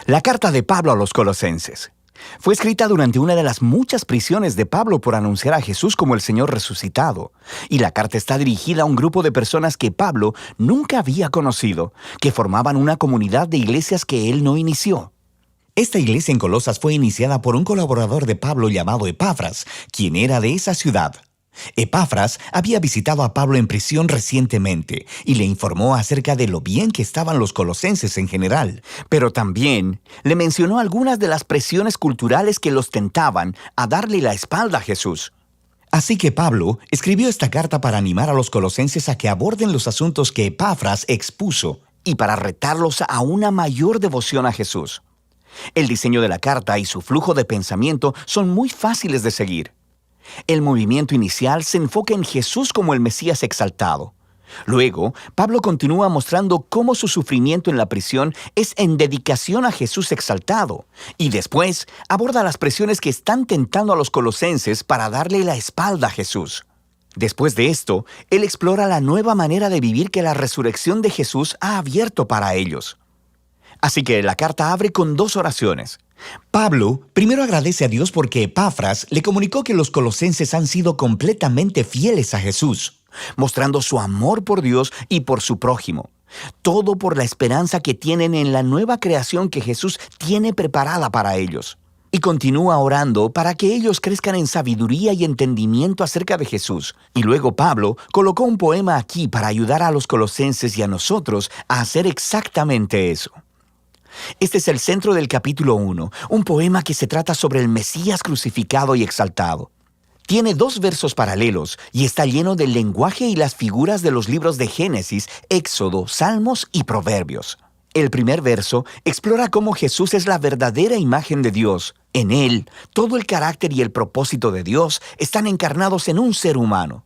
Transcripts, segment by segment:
La carta de Pablo a los Colosenses. Fue escrita durante una de las muchas prisiones de Pablo por anunciar a Jesús como el Señor resucitado. Y la carta está dirigida a un grupo de personas que Pablo nunca había conocido, que formaban una comunidad de iglesias que él no inició. Esta iglesia en Colosas fue iniciada por un colaborador de Pablo llamado Epafras, quien era de esa ciudad. Epafras había visitado a Pablo en prisión recientemente y le informó acerca de lo bien que estaban los colosenses en general, pero también le mencionó algunas de las presiones culturales que los tentaban a darle la espalda a Jesús. Así que Pablo escribió esta carta para animar a los colosenses a que aborden los asuntos que Epafras expuso y para retarlos a una mayor devoción a Jesús. El diseño de la carta y su flujo de pensamiento son muy fáciles de seguir. El movimiento inicial se enfoca en Jesús como el Mesías exaltado. Luego, Pablo continúa mostrando cómo su sufrimiento en la prisión es en dedicación a Jesús exaltado. Y después, aborda las presiones que están tentando a los colosenses para darle la espalda a Jesús. Después de esto, él explora la nueva manera de vivir que la resurrección de Jesús ha abierto para ellos. Así que la carta abre con 2 oraciones. Pablo primero agradece a Dios porque Epafras le comunicó que los colosenses han sido completamente fieles a Jesús, mostrando su amor por Dios y por su prójimo. Todo por la esperanza que tienen en la nueva creación que Jesús tiene preparada para ellos. Y continúa orando para que ellos crezcan en sabiduría y entendimiento acerca de Jesús. Y luego Pablo colocó un poema aquí para ayudar a los colosenses y a nosotros a hacer exactamente eso. Este es el centro del capítulo 1, un poema que se trata sobre el Mesías crucificado y exaltado. Tiene 2 versos paralelos y está lleno del lenguaje y las figuras de los libros de Génesis, Éxodo, Salmos y Proverbios. El primer verso explora cómo Jesús es la verdadera imagen de Dios. En él, todo el carácter y el propósito de Dios están encarnados en un ser humano.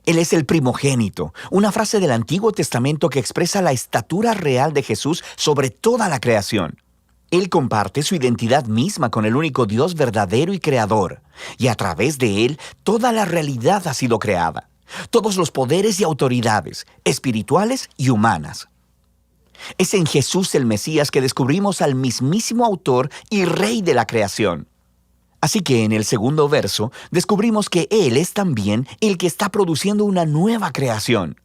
Él es el primogénito, una frase del Antiguo Testamento que expresa la estatura real de Jesús sobre toda la creación. Él comparte su identidad misma con el único Dios verdadero y creador, y a través de él toda la realidad ha sido creada, todos los poderes y autoridades, espirituales y humanas. Es en Jesús el Mesías que descubrimos al mismísimo autor y rey de la creación. Así que en el segundo verso descubrimos que Él es también el que está produciendo una nueva creación.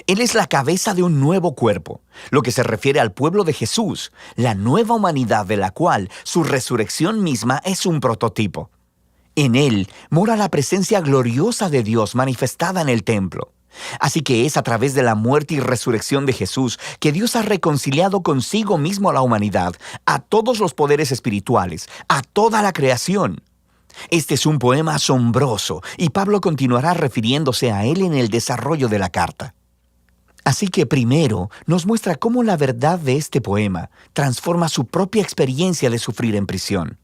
Él es la cabeza de un nuevo cuerpo, lo que se refiere al pueblo de Jesús, la nueva humanidad de la cual su resurrección misma es un prototipo. En Él mora la presencia gloriosa de Dios manifestada en el templo. Así que es a través de la muerte y resurrección de Jesús que Dios ha reconciliado consigo mismo a la humanidad, a todos los poderes espirituales, a toda la creación. Este es un poema asombroso y Pablo continuará refiriéndose a él en el desarrollo de la carta. Así que primero nos muestra cómo la verdad de este poema transforma su propia experiencia de sufrir en prisión.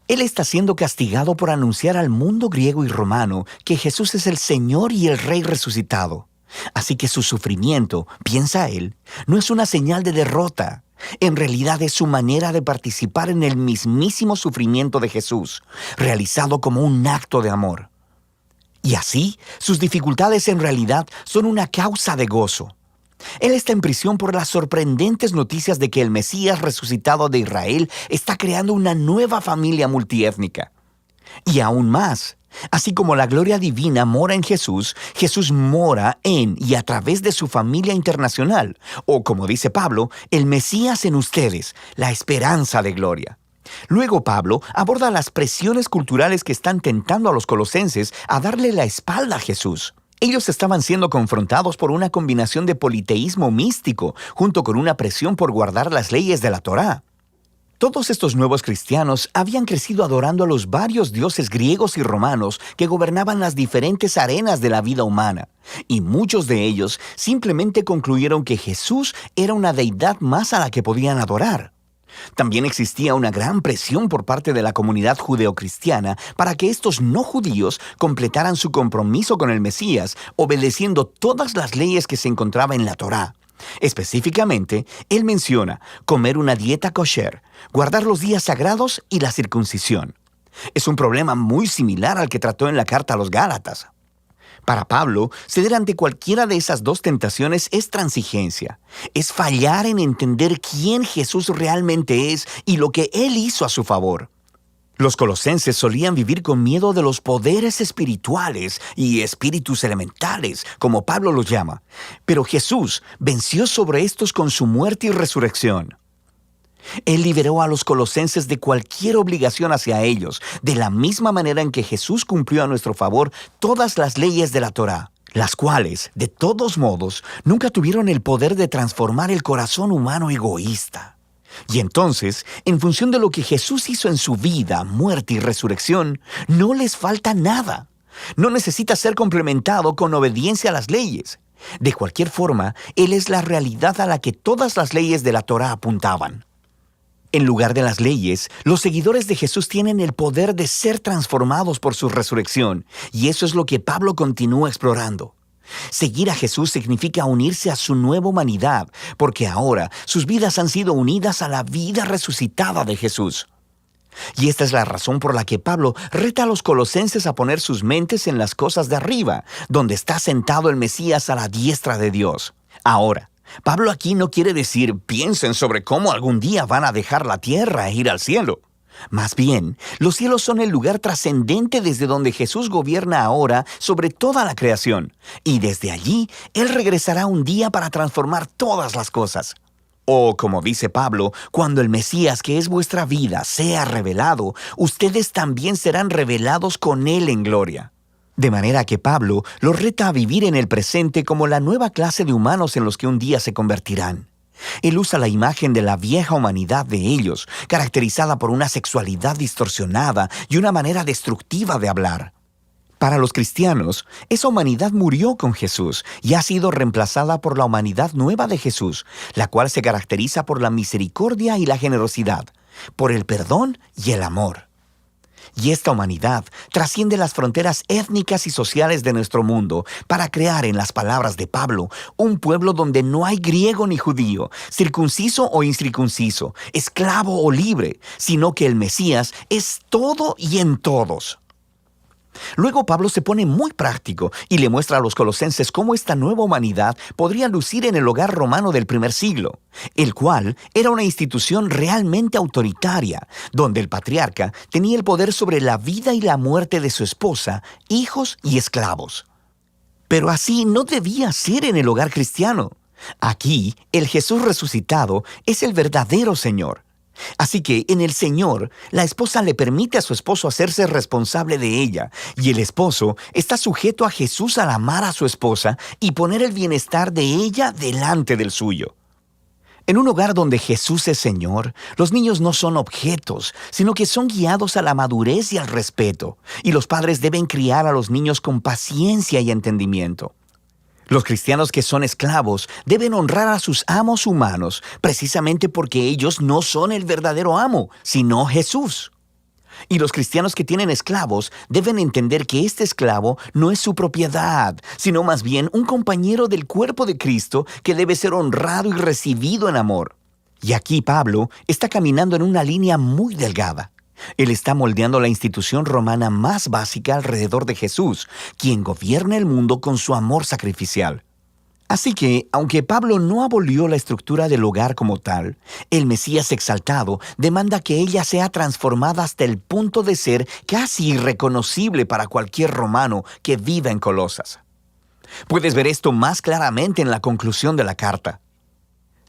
Él está siendo castigado por anunciar al mundo griego y romano que Jesús es el Señor y el Rey resucitado. Así que su sufrimiento, piensa él, no es una señal de derrota. En realidad es su manera de participar en el mismísimo sufrimiento de Jesús, realizado como un acto de amor. Y así, sus dificultades en realidad son una causa de gozo. Él está en prisión por las sorprendentes noticias de que el Mesías resucitado de Israel está creando una nueva familia multiétnica. Y aún más, así como la gloria divina mora en Jesús, Jesús mora en y a través de su familia internacional, o como dice Pablo, el Mesías en ustedes, la esperanza de gloria. Luego Pablo aborda las presiones culturales que están tentando a los colosenses a darle la espalda a Jesús. Ellos estaban siendo confrontados por una combinación de politeísmo místico junto con una presión por guardar las leyes de la Torá. Todos estos nuevos cristianos habían crecido adorando a los varios dioses griegos y romanos que gobernaban las diferentes arenas de la vida humana, y muchos de ellos simplemente concluyeron que Jesús era una deidad más a la que podían adorar. También existía una gran presión por parte de la comunidad judeocristiana para que estos no judíos completaran su compromiso con el Mesías, obedeciendo todas las leyes que se encontraban en la Torá. Específicamente, él menciona comer una dieta kosher, guardar los días sagrados y la circuncisión. Es un problema muy similar al que trató en la carta a los Gálatas. Para Pablo, ceder ante cualquiera de esas dos tentaciones es transigencia. Es fallar en entender quién Jesús realmente es y lo que Él hizo a su favor. Los colosenses solían vivir con miedo de los poderes espirituales y espíritus elementales, como Pablo los llama. Pero Jesús venció sobre estos con su muerte y resurrección. Él liberó a los colosenses de cualquier obligación hacia ellos, de la misma manera en que Jesús cumplió a nuestro favor todas las leyes de la Torá, las cuales, de todos modos, nunca tuvieron el poder de transformar el corazón humano egoísta. Y entonces, en función de lo que Jesús hizo en su vida, muerte y resurrección, no les falta nada. No necesita ser complementado con obediencia a las leyes. De cualquier forma, Él es la realidad a la que todas las leyes de la Torá apuntaban. En lugar de las leyes, los seguidores de Jesús tienen el poder de ser transformados por su resurrección, y eso es lo que Pablo continúa explorando. Seguir a Jesús significa unirse a su nueva humanidad, porque ahora sus vidas han sido unidas a la vida resucitada de Jesús. Y esta es la razón por la que Pablo reta a los colosenses a poner sus mentes en las cosas de arriba, donde está sentado el Mesías a la diestra de Dios. Ahora, Pablo aquí no quiere decir piensen sobre cómo algún día van a dejar la tierra e ir al cielo. Más bien, los cielos son el lugar trascendente desde donde Jesús gobierna ahora sobre toda la creación, y desde allí Él regresará un día para transformar todas las cosas. O, como dice Pablo, cuando el Mesías, que es vuestra vida, sea revelado, ustedes también serán revelados con Él en gloria. De manera que Pablo los reta a vivir en el presente como la nueva clase de humanos en los que un día se convertirán. Él usa la imagen de la vieja humanidad de ellos, caracterizada por una sexualidad distorsionada y una manera destructiva de hablar. Para los cristianos, esa humanidad murió con Jesús y ha sido reemplazada por la humanidad nueva de Jesús, la cual se caracteriza por la misericordia y la generosidad, por el perdón y el amor. Y esta humanidad trasciende las fronteras étnicas y sociales de nuestro mundo para crear, en las palabras de Pablo, un pueblo donde no hay griego ni judío, circunciso o incircunciso, esclavo o libre, sino que el Mesías es todo y en todos. Luego Pablo se pone muy práctico y le muestra a los colosenses cómo esta nueva humanidad podría lucir en el hogar romano del primer siglo, el cual era una institución realmente autoritaria, donde el patriarca tenía el poder sobre la vida y la muerte de su esposa, hijos y esclavos. Pero así no debía ser en el hogar cristiano. Aquí, el Jesús resucitado es el verdadero Señor. Así que en el Señor, la esposa le permite a su esposo hacerse responsable de ella, y el esposo está sujeto a Jesús al amar a su esposa y poner el bienestar de ella delante del suyo. En un hogar donde Jesús es Señor, los niños no son objetos, sino que son guiados a la madurez y al respeto, y los padres deben criar a los niños con paciencia y entendimiento. Los cristianos que son esclavos deben honrar a sus amos humanos, precisamente porque ellos no son el verdadero amo, sino Jesús. Y los cristianos que tienen esclavos deben entender que este esclavo no es su propiedad, sino más bien un compañero del cuerpo de Cristo que debe ser honrado y recibido en amor. Y aquí Pablo está caminando en una línea muy delgada. Él está moldeando la institución romana más básica alrededor de Jesús, quien gobierna el mundo con su amor sacrificial. Así que, aunque Pablo no abolió la estructura del hogar como tal, el Mesías exaltado demanda que ella sea transformada hasta el punto de ser casi irreconocible para cualquier romano que viva en Colosas. Puedes ver esto más claramente en la conclusión de la carta.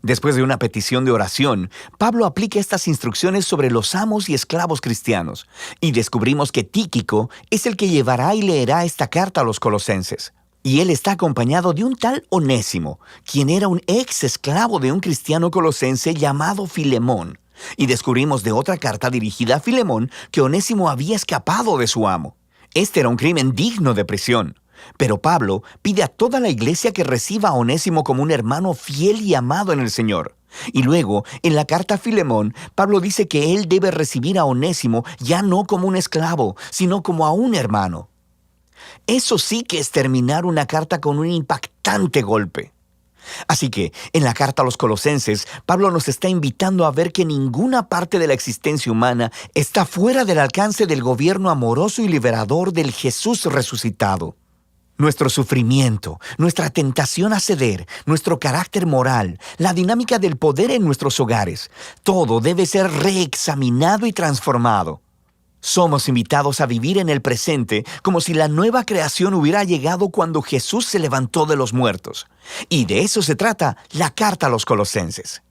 Después de una petición de oración, Pablo aplica estas instrucciones sobre los amos y esclavos cristianos, y descubrimos que Tíquico es el que llevará y leerá esta carta a los colosenses. Y él está acompañado de un tal Onésimo, quien era un ex esclavo de un cristiano colosense llamado Filemón. Y descubrimos de otra carta dirigida a Filemón que Onésimo había escapado de su amo. Este era un crimen digno de prisión. Pero Pablo pide a toda la iglesia que reciba a Onésimo como un hermano fiel y amado en el Señor. Y luego, en la carta a Filemón, Pablo dice que él debe recibir a Onésimo ya no como un esclavo, sino como a un hermano. Eso sí que es terminar una carta con un impactante golpe. Así que, en la carta a los colosenses, Pablo nos está invitando a ver que ninguna parte de la existencia humana está fuera del alcance del gobierno amoroso y liberador del Jesús resucitado. Nuestro sufrimiento, nuestra tentación a ceder, nuestro carácter moral, la dinámica del poder en nuestros hogares, todo debe ser reexaminado y transformado. Somos invitados a vivir en el presente como si la nueva creación hubiera llegado cuando Jesús se levantó de los muertos. Y de eso se trata la carta a los Colosenses.